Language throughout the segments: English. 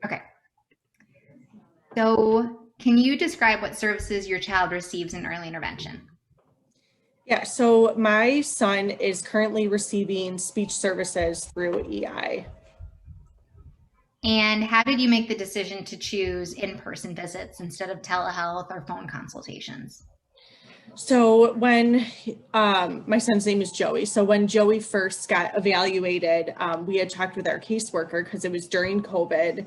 Okay. So can you describe what services your child receives in early intervention? Yeah, so my son is currently receiving speech services through EI. And how did you make the decision to choose in-person visits instead of telehealth or phone consultations? So when my son's name is Joey. So when Joey first got evaluated, we had talked with our caseworker because it was during COVID.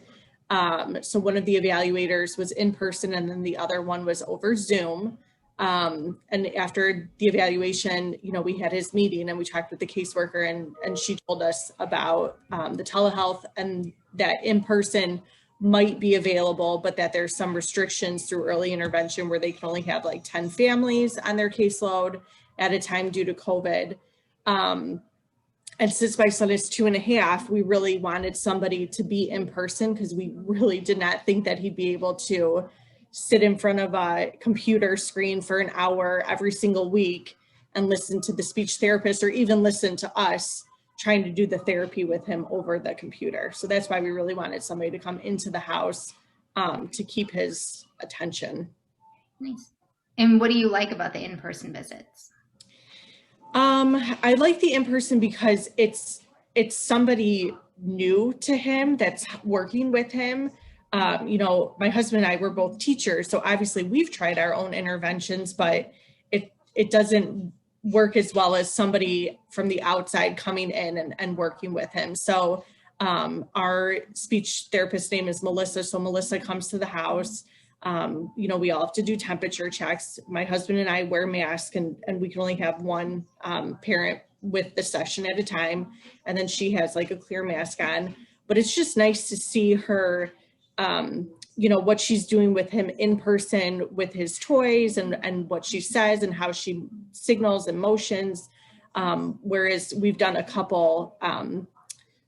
So one of the evaluators was in person and then the other one was over Zoom. And after the evaluation, we had his meeting and we talked with the caseworker and she told us about the telehealth and that in person might be available, but that there's some restrictions through early intervention where they can only have like 10 families on their caseload at a time due to COVID. And since my son is 2.5, we really wanted somebody to be in person because we really did not think that he'd be able to sit in front of a computer screen for an hour every single week and listen to the speech therapist or even listen to us trying to do the therapy with him over the computer. So that's why we really wanted somebody to come into the house to keep his attention. Nice. And what do you like about the in-person visits? I like the in-person because it's somebody new to him that's working with him. My husband and I were both teachers, so obviously we've tried our own interventions, but it doesn't work as well as somebody from the outside coming in and working with him. So our speech therapist name is Melissa. So Melissa comes to the house. We all have to do temperature checks. My husband and I wear masks and we can only have one parent with the session at a time. And then she has like a clear mask on, but it's just nice to see her, what she's doing with him in person with his toys and what she says and how she signals emotions. Whereas we've done a couple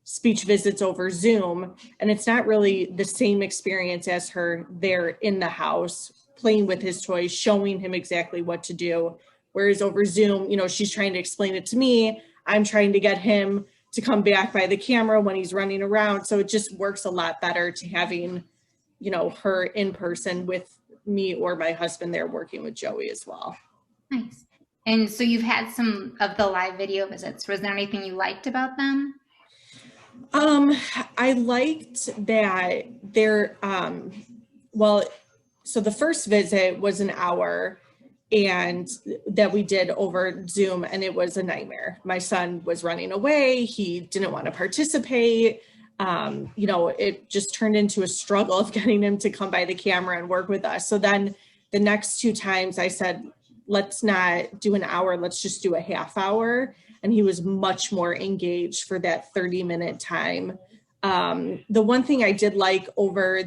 speech visits over Zoom, and it's not really the same experience as her there in the house, playing with his toys, showing him exactly what to do. Whereas over Zoom, she's trying to explain it to me. I'm trying to get him to come back by the camera when he's running around. So it just works a lot better to having, her in person with me or my husband there working with Joey as well. Nice. And so you've had some of the live video visits. Was there anything you liked about them? I liked that so the first visit was an hour and that we did over Zoom, and it was a nightmare. My son was running away. He didn't want to participate. It just turned into a struggle of getting him to come by the camera and work with us. So then the next two times I said, let's not do an hour, let's just do a half hour. And he was much more engaged for that 30-minute time. The one thing I did like over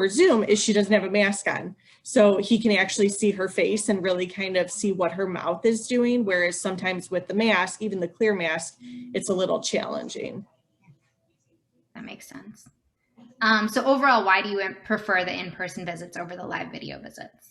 Zoom is she doesn't have a mask on. So he can actually see her face and really kind of see what her mouth is doing. Whereas sometimes with the mask, even the clear mask, it's a little challenging. That makes sense. So overall, why do you prefer the in-person visits over the live video visits?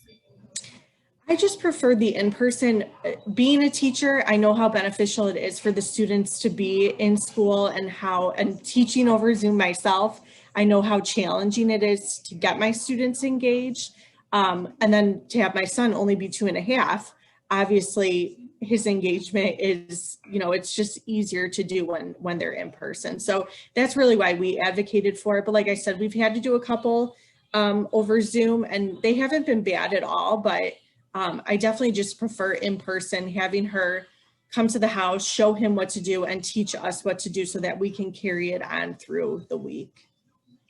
I just prefer the in-person. Being a teacher, I know how beneficial it is for the students to be in school and teaching over Zoom myself. I know how challenging it is to get my students engaged. And then to have my son only be 2.5, obviously his engagement is, it's just easier to do when they're in person. So that's really why we advocated for it. But like I said, we've had to do a couple over Zoom and they haven't been bad at all, but I definitely just prefer in person, having her come to the house, show him what to do and teach us what to do so that we can carry it on through the week.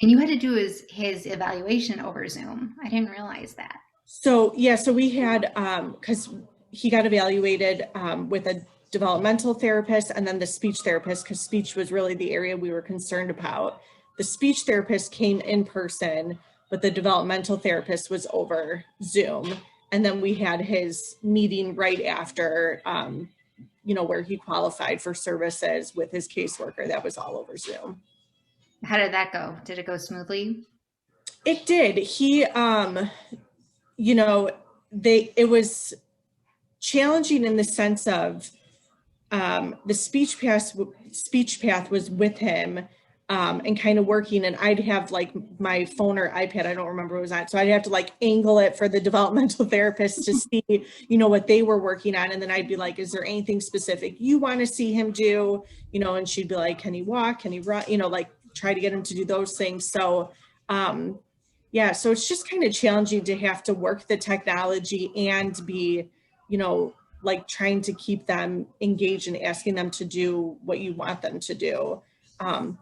And you had to do his evaluation over Zoom. I didn't realize that. So we had, because he got evaluated with a developmental therapist and then the speech therapist, because speech was really the area we were concerned about. The speech therapist came in person, but the developmental therapist was over Zoom. And then we had his meeting right after, where he qualified for services with his caseworker. That was all over Zoom. How did that go? Did it go smoothly? It did. He, it was challenging in the sense of the speech path was with him. and kind of working, and I'd have like my phone or iPad, I don't remember what it was on. So I'd have to like angle it for the developmental therapist to see, what they were working on. And then I'd be like, is there anything specific you want to see him do? And she'd be like, can he walk? Can he run? Like try to get him to do those things. So, yeah, so it's just kind of challenging to have to work the technology and be, like trying to keep them engaged and asking them to do what you want them to do.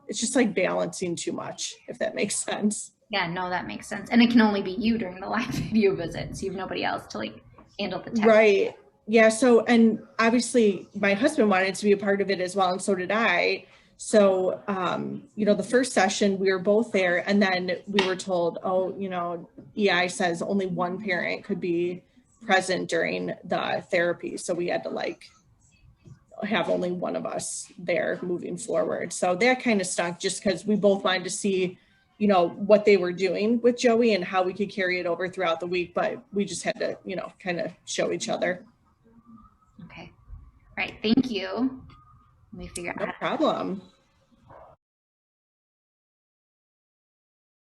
It's just like balancing too much, if that makes sense. Yeah, no, that makes sense. And it can only be you during the live video visit, so you have nobody else to like handle the tech. Right. Yeah. So, and obviously my husband wanted to be a part of it as well. And so did I. So, the first session we were both there, and then we were told, oh, EI says only one parent could be present during the therapy. So we had to like have only one of us there moving forward. So that kind of stunk just because we both wanted to see, what they were doing with Joey and how we could carry it over throughout the week. But we just had to, kind of show each other. Okay. All right. Thank you. Let me figure out No how to problem.